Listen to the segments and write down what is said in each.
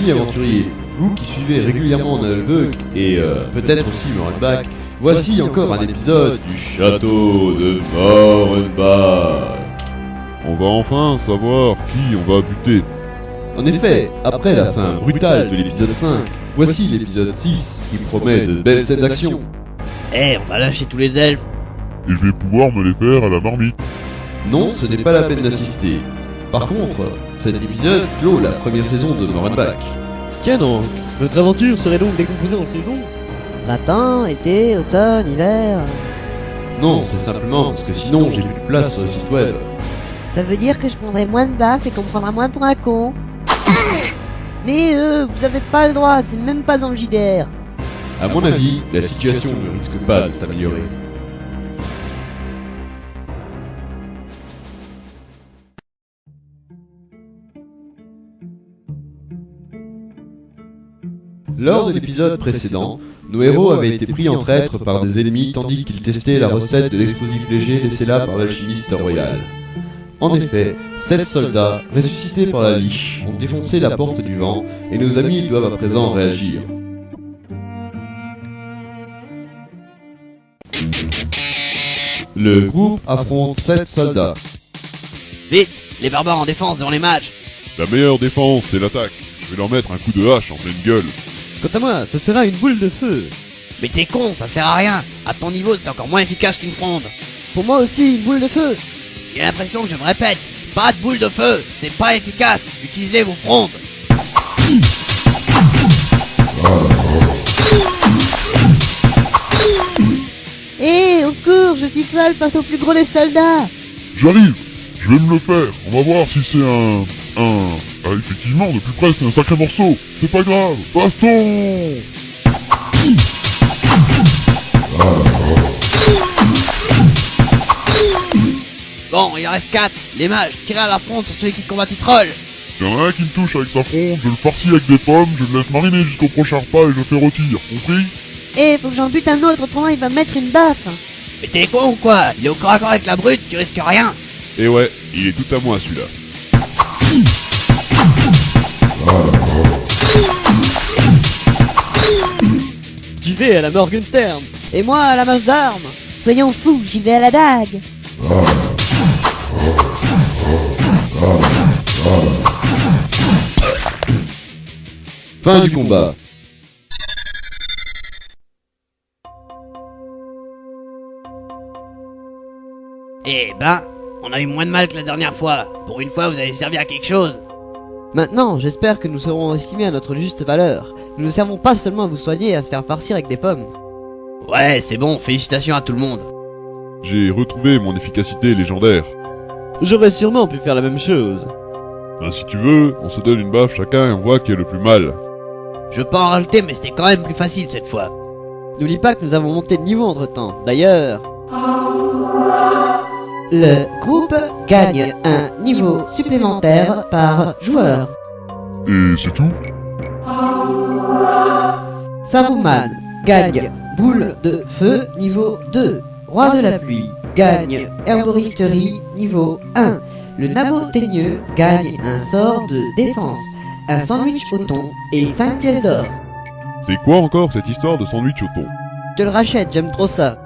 amis aventuriers, vous qui suivez régulièrement Nullbuck et peut-être aussi Morenbach, voici encore un épisode du château de Morenbach. On va enfin savoir qui on va buter. En effet, après la fin brutale de l'épisode 5, voici l'épisode 6 qui promet de belles scènes d'action. On va lâcher tous les elfes. Et je vais pouvoir me les faire à la marmite. Non, ce n'est pas la peine d'assister. Par contre, cet épisode clôt la première saison de Morenbach. Tiens donc, notre aventure serait donc décomposée en saisons? Printemps, été, automne, hiver... Non, c'est simplement parce que sinon j'ai plus de place sur le site web. Ça veut dire que je prendrai moins de baffes et qu'on me prendra moins pour un con. Mais vous avez pas le droit, c'est même pas dans le JDR. À mon avis, la situation ne risque pas de s'améliorer. Lors de l'épisode précédent, nos héros avaient été pris en traître par des ennemis tandis qu'ils testaient la recette de l'explosif léger laissé là par l'alchimiste royal. En effet, 7 soldats, ressuscités par la liche, ont défoncé la porte du vent et nos amis doivent à présent réagir. Le groupe affronte 7 soldats. Vite, les barbares en défense devant les mages. La meilleure défense, c'est l'attaque. Je vais leur mettre un coup de hache en pleine gueule. Quant à moi, ce sera une boule de feu. Mais t'es con, ça sert à rien. À ton niveau, c'est encore moins efficace qu'une fronde. Pour moi aussi, une boule de feu. J'ai l'impression que je me répète. Pas de boule de feu, c'est pas efficace. Utilisez vos frondes. Au secours, je suis seul face au plus gros des soldats. J'arrive. Je vais me le faire. On va voir si c'est Ah, effectivement, de plus près, c'est un sacré morceau. C'est pas grave. Baston. Bon, il en reste 4. Les mages, tirez à la fronde sur celui qui combat Titrol. Il y en a un qui me touche avec sa fronde, je le farcis avec des pommes, je le laisse mariner jusqu'au prochain repas et je le fais rôtir. Compris? Faut que j'en bute un autre, autrement il va me mettre une baffe. Mais t'es con ou quoi? Il est au corps à corps avec la brute, tu risques rien. Et ouais, il est tout à moi celui-là. J'y vais à la Morgenstern. Et moi à la masse d'armes. Soyons fous, j'y vais à la dague. Fin du combat. Eh ben, on a eu moins de mal que la dernière fois. Pour une fois, vous avez servi à quelque chose. Maintenant, j'espère que nous serons estimés à notre juste valeur. Nous ne servons pas seulement à vous soigner et à se faire farcir avec des pommes. Ouais, c'est bon, félicitations à tout le monde. J'ai retrouvé mon efficacité légendaire. J'aurais sûrement pu faire la même chose. Ben si tu veux, on se donne une baffe chacun et on voit qui a le plus mal. Je peux en rajouter, mais c'était quand même plus facile cette fois. N'oublie pas que nous avons monté de niveau entre temps. D'ailleurs... Le groupe gagne un niveau supplémentaire par joueur. Et c'est tout? Saruman gagne boule de feu niveau 2. Roi de la pluie gagne herboristerie niveau 1. Le nabo teigneux gagne un sort de défense, un sandwich au thon et 5 pièces d'or. C'est quoi encore cette histoire de sandwich au thon? Je te le rachète, j'aime trop ça.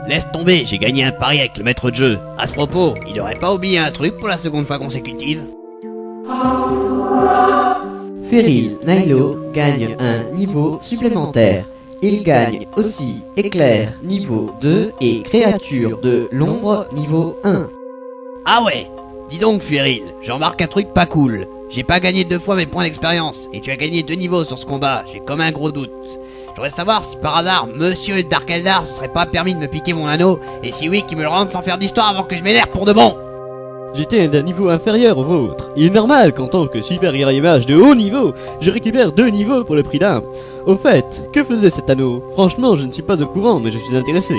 Laisse tomber, j'ai gagné un pari avec le maître de jeu. À ce propos, il aurait pas oublié un truc pour la seconde fois consécutive. Feril Nailo gagne un niveau supplémentaire. Il gagne aussi éclair niveau 2 et créature de l'ombre niveau 1. Ah ouais. Dis donc, Fuéril, j'en marque un truc pas cool. J'ai pas gagné 2 fois mes points d'expérience, et tu as gagné 2 niveaux sur ce combat, j'ai comme un gros doute. Je voudrais savoir si par hasard, Monsieur le Dark Eldar se serait pas permis de me piquer mon anneau, et si oui, qu'il me le rende sans faire d'histoire avant que je m'énerve pour de bon. J'étais d'un niveau inférieur au vôtre. Il est normal qu'en tant que super guerrier mage de haut niveau, je récupère 2 niveaux pour le prix d'un. Au fait, que faisait cet anneau? Franchement, je ne suis pas au courant, mais je suis intéressé.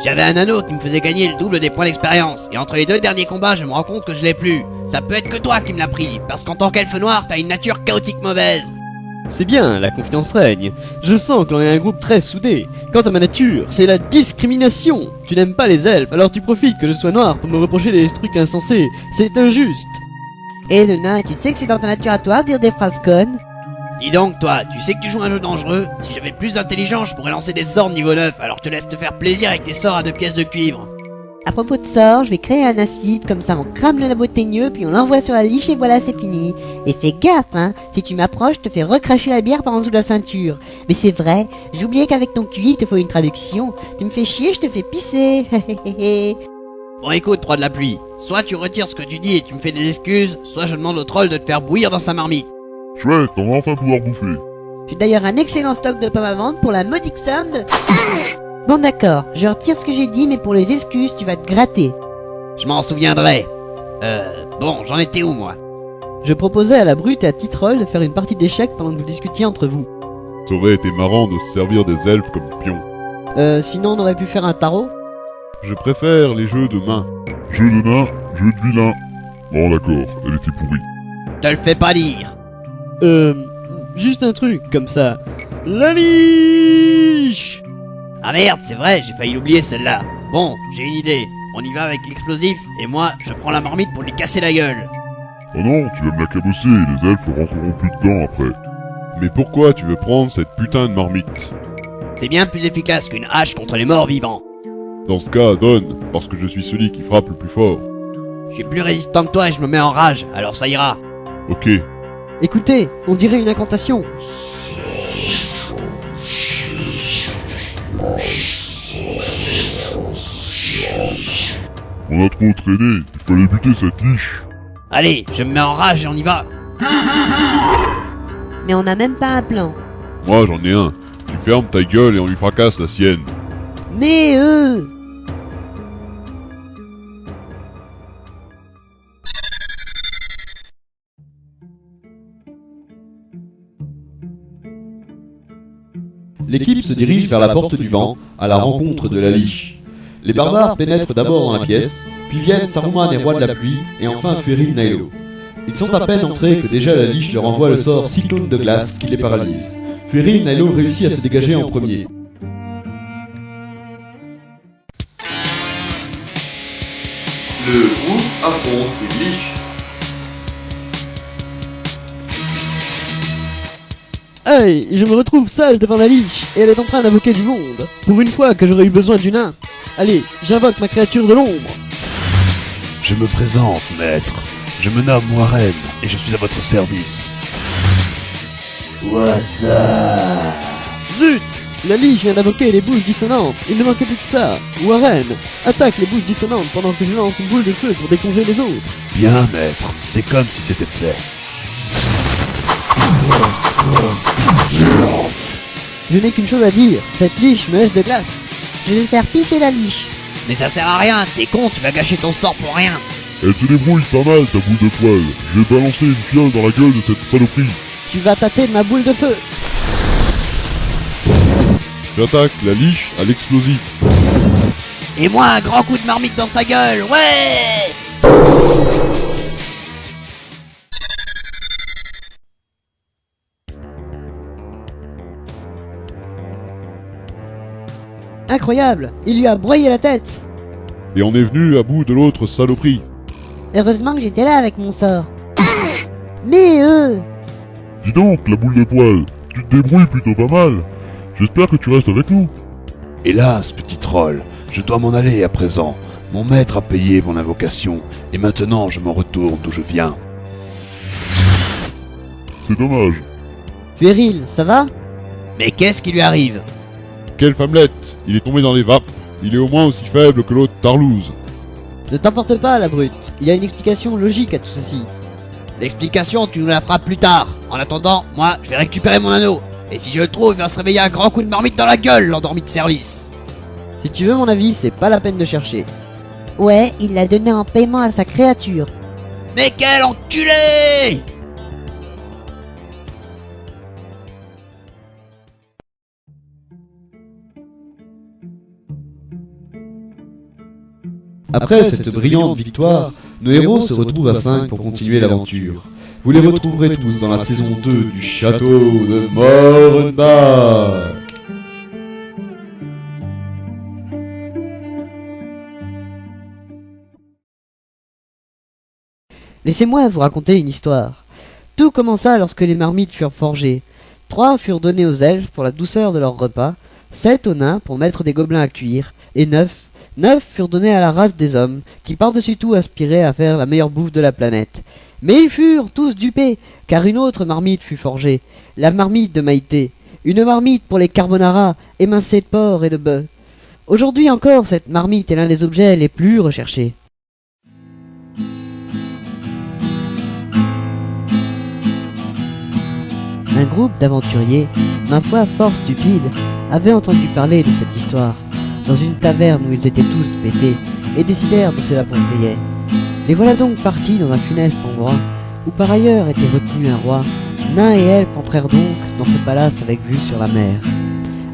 J'avais un anneau qui me faisait gagner le double des points d'expérience, et entre les 2 derniers combats, je me rends compte que je l'ai plus. Ça peut être que toi qui me l'as pris, parce qu'en tant qu'elfe noir, t'as une nature chaotique mauvaise. C'est bien, la confiance règne. Je sens que l'on est un groupe très soudé. Quant à ma nature, c'est la discrimination. Tu n'aimes pas les elfes, alors tu profites que je sois noir pour me reprocher des trucs insensés. C'est injuste. Et le nain, tu sais que c'est dans ta nature à toi de dire des phrases connes? Dis donc, toi, tu sais que tu joues un jeu dangereux? Si j'avais plus d'intelligence, je pourrais lancer des sorts de niveau 9, alors je te laisse te faire plaisir avec tes sorts à 2 pièces de cuivre. À propos de sort, je vais créer un acide, comme ça on crame le labo teigneux, puis on l'envoie sur la liche et voilà, c'est fini. Et fais gaffe, hein, si tu m'approches, je te fais recracher la bière par en dessous de la ceinture. Mais c'est vrai, j'oubliais qu'avec ton QI, il te faut une traduction. Tu me fais chier, je te fais pisser. Bon écoute, roi de la pluie, soit tu retires ce que tu dis et tu me fais des excuses, soit je demande au troll de te faire bouillir dans sa marmite. Chouette, on va enfin pouvoir bouffer. J'ai d'ailleurs un excellent stock de pommes à vendre pour la modique somme de... Bon d'accord, je retire ce que j'ai dit, mais pour les excuses, tu vas te gratter. Je m'en souviendrai. Bon, j'en étais où moi? Je proposais à la brute et à Titroll de faire une partie d'échecs pendant que vous discutiez entre vous. Ça aurait été marrant de se servir des elfes comme pions. Sinon on aurait pu faire un tarot. Je préfère les jeux de main. Jeu de nain, jeu de vilain. Bon d'accord, elle était pourrie. Te le fais pas dire. Juste un truc, comme ça. La liche! Ah merde, c'est vrai, j'ai failli l'oublier celle-là. Bon, j'ai une idée. On y va avec l'explosif, et moi, je prends la marmite pour lui casser la gueule. Oh non, tu vas me la cabosser, les elfes rentreront plus dedans après. Mais pourquoi tu veux prendre cette putain de marmite? C'est bien plus efficace qu'une hache contre les morts vivants. Dans ce cas, donne, parce que je suis celui qui frappe le plus fort. Je suis plus résistant que toi et je me mets en rage, alors ça ira. Ok. Écoutez, on dirait une incantation. On a trop traîné, il fallait buter cette liche. Allez, je me mets en rage et on y va. Mais on n'a même pas un plan. Moi j'en ai un. Tu fermes ta gueule et on lui fracasse la sienne. Mais L'équipe se dirige vers la porte du vent, à la rencontre de la liche. Les barbares pénètrent d'abord dans la pièce, puis viennent Saruman et Roi de la Pluie, et enfin Fueril Nailo. Ils sont à peine entrés que déjà la liche leur envoie le sort cyclone de glace qui les paralyse. Fueril Nailo réussit à se dégager en premier. Le groupe affronte une liche. Hey, je me retrouve sage devant la liche, et elle est en train d'invoquer du monde. Pour une fois que j'aurais eu besoin du nain. Allez, j'invoque ma créature de l'ombre. Je me présente, maître. Je me nomme Warren, et je suis à votre service. Zut! La liche vient d'invoquer les bouches dissonantes. Il ne manquait plus que ça. Warren, attaque les bouches dissonantes pendant que je lance une boule de feu pour décongeler les autres. Bien, maître. C'est comme si c'était fait. Je n'ai qu'une chose à dire. Cette liche me laisse de glace. je vais faire pisser la liche. Mais ça sert à rien, t'es con, tu vas gâcher ton sort pour rien. Elle se débrouille pas mal ta boule de poil. Je vais balancer une fiole dans la gueule de cette saloperie. Tu vas tâter de ma boule de feu. J'attaque la liche à l'explosif. Et moi, un grand coup de marmite dans sa gueule, ouais! Incroyable, il lui a broyé la tête. Et on est venu à bout de l'autre saloperie. Heureusement que j'étais là avec mon sort. Mais Dis donc, la boule de poil, tu te débrouilles plutôt pas mal. J'espère que tu restes avec nous. Hélas, petit troll, je dois m'en aller à présent. Mon maître a payé mon invocation, et maintenant je m'en retourne d'où je viens. C'est dommage. Fueril, ça va? Mais qu'est-ce qui lui arrive? Quelle femmelette. Il est tombé dans les vapes. Il est au moins aussi faible que l'autre Tarlouse. Ne t'emporte pas, la brute. Il y a une explication logique à tout ceci. L'explication, tu nous la feras plus tard. En attendant, moi, je vais récupérer mon anneau. Et si je le trouve, il va se réveiller un grand coup de marmite dans la gueule, l'endormi de service. Si tu veux mon avis, c'est pas la peine de chercher. Ouais, il l'a donné en paiement à sa créature. Mais quel enculé! Après cette brillante victoire, nos héros se retrouvent à 5 pour continuer l'aventure. Vous les retrouverez tous dans la saison 2 du château de Morenbach. Laissez-moi vous raconter une histoire. Tout commença lorsque les marmites furent forgées. 3 furent données aux elfes pour la douceur de leur repas, 7 aux nains pour mettre des gobelins à cuire, et 9 furent donnés à la race des hommes, qui par-dessus tout aspiraient à faire la meilleure bouffe de la planète. Mais ils furent tous dupés, car une autre marmite fut forgée, la marmite de Maïté, une marmite pour les carbonara, émincés de porc et de bœuf. Aujourd'hui encore, cette marmite est l'un des objets les plus recherchés. Un groupe d'aventuriers, ma foi fort stupides, avait entendu parler de cette histoire, dans une taverne où ils étaient tous pétés, et décidèrent de se l'approprier. Les voilà donc partis dans un funeste endroit, où par ailleurs était retenu un roi. Nains et elfes entrèrent donc dans ce palace avec vue sur la mer.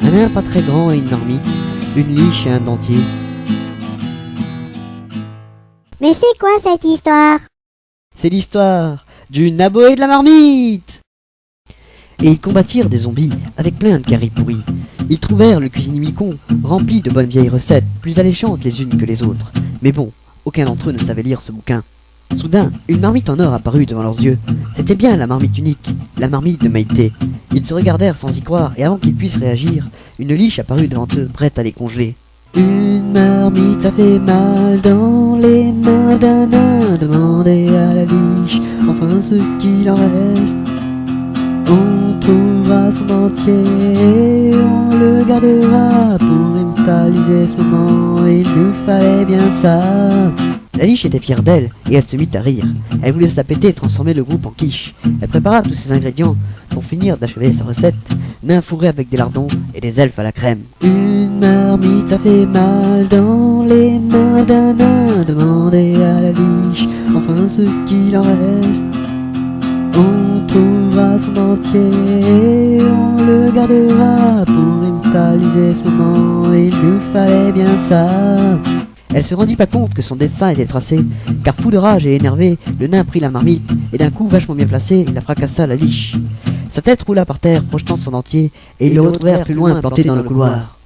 Un nain pas très grand et une marmite, une liche et un dentier. Mais c'est quoi cette histoire? C'est l'histoire du nabot et de la marmite. Et ils combattirent des zombies avec plein de caries pourries. Ils trouvèrent le cuisinier Micon rempli de bonnes vieilles recettes, plus alléchantes les unes que les autres. Mais bon, aucun d'entre eux ne savait lire ce bouquin. Soudain, une marmite en or apparut devant leurs yeux. C'était bien la marmite unique, la marmite de Maïté. Ils se regardèrent sans y croire, et avant qu'ils puissent réagir, une liche apparut devant eux, prête à les congeler. Une marmite, ça fait mal dans les mains d'un nain. Demandez à la liche, enfin ce qu'il en reste. On trouvera son entier, on le gardera pour immortaliser ce moment. Il nous fallait bien ça. La liche était fière d'elle, et elle se mit à rire. Elle voulait se la péter et transformer le groupe en quiche. Elle prépara tous ses ingrédients pour finir d'achever sa recette. Nains fourrés avec des lardons et des elfes à la crème. Une marmite, ça fait mal dans les mains d'un nain. Demandez à la liche, enfin ce qu'il en reste. On trouvera son entier, on le gardera pour immortaliser ce moment. Il nous fallait bien ça. Elle se rendit pas compte que son destin était tracé, car fou de rage et énervé, le nain prit la marmite, et d'un coup vachement bien placé, il la fracassa à la liche. Sa tête roula par terre, projetant son entier, et ils le retrouvèrent plus loin planté dans le couloir.